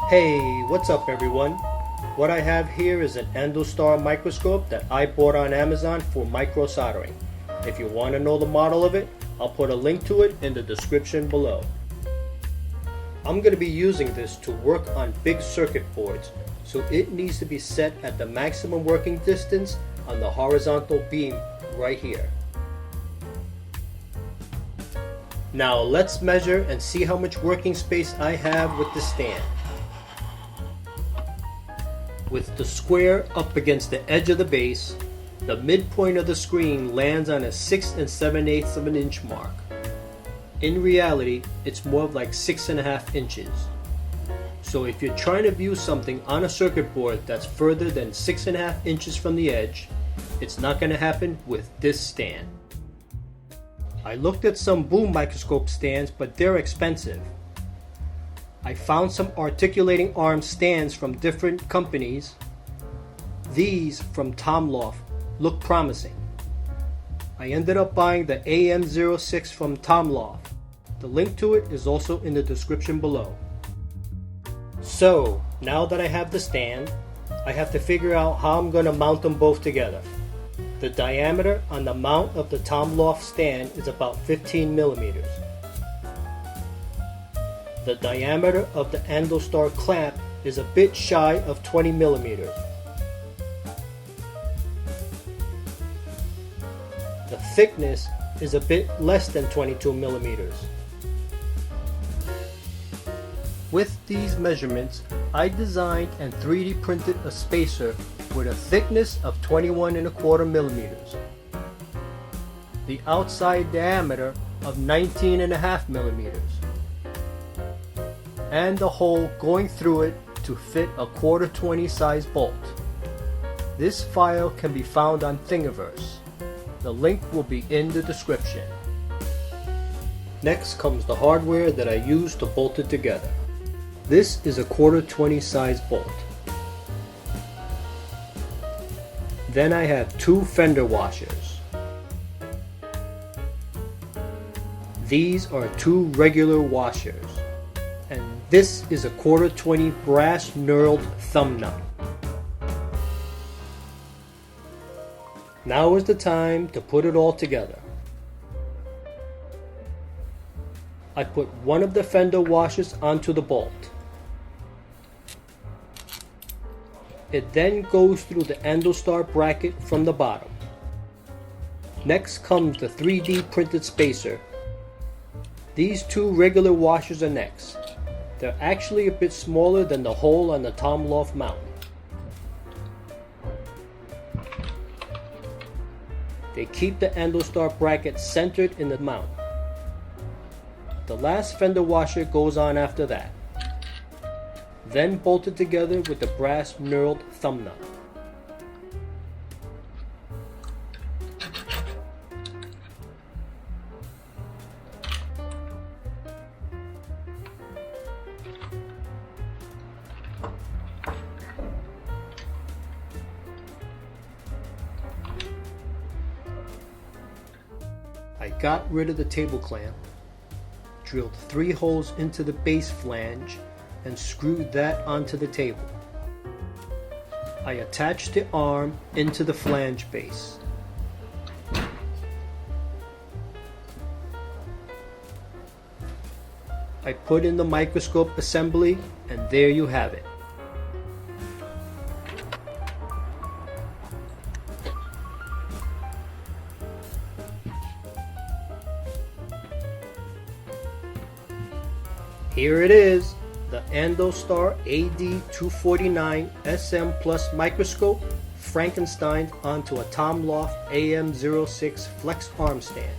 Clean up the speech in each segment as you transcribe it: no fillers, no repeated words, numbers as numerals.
Hey, what's up everyone? What I have here is an Andostar microscope that I bought on Amazon for micro soldering. If you want to know the model of it, I'll put a link to it in the description below. I'm going to be using this to work on big circuit boards, so it needs to be set at the maximum working distance on the horizontal beam right here. Now let's measure and see how much working space I have with the stand. With the square up against the edge of the base, the midpoint of the screen lands on a 6 7/8 of an inch mark. In reality, it's more of like 6.5 inches. So if you're trying to view something on a circuit board that's further than 6.5 inches from the edge, it's not going to happen with this stand. I looked at some boom microscope stands, but they're expensive. I found some articulating arm stands from different companies. These from TOMLOV look promising. I ended up buying the AM06 from TOMLOV. The link to it is also in the description below. So now that I have the stand, I have to figure out how I'm going to mount them both together. The diameter on the mount of the TOMLOV stand is about 15 millimeters. The diameter of the Andostar clamp is a bit shy of 20 millimeters. The thickness is a bit less than 22 millimeters. With these measurements, I designed and 3D printed a spacer with a thickness of 21.25 millimeters, the outside diameter of 19.5 millimeters, and the hole going through it to fit a 1/4-20 size bolt. This file can be found on Thingiverse. The link will be in the description. Next comes the hardware that I use to bolt it together. This is a 1/4-20 size bolt. Then I have 2 Fender Washers. These are 2 regular washers. And this is a 1/4-20 brass knurled thumb nut. Now is the time to put it all together. I put one of the Fender washers onto the bolt. It then goes through the Andostar bracket from the bottom. Next comes the 3D printed spacer. These 2 regular washers are next. They're actually a bit smaller than the hole on the TOMLOV mount. They keep the Andostar bracket centered in the mount. The last Fender washer goes on after that. Then bolted together with the brass knurled thumb nut. I got rid of the table clamp, drilled 3 holes into the base flange, and screwed that onto the table. I attached the arm into the flange base. I put in the microscope assembly, and there you have it. Here it is, the Andostar AD249S-M Plus microscope Frankenstein onto a TOMLOV AM06 flex arm stand.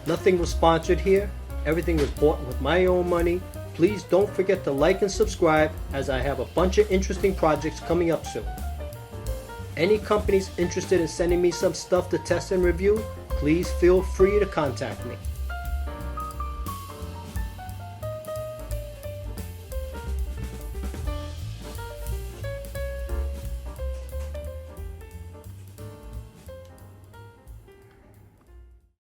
Nothing was sponsored here, everything was bought with my own money. Please don't forget to like and subscribe, as I have a bunch of interesting projects coming up soon. Any companies interested in sending me some stuff to test and review, please feel free to contact me.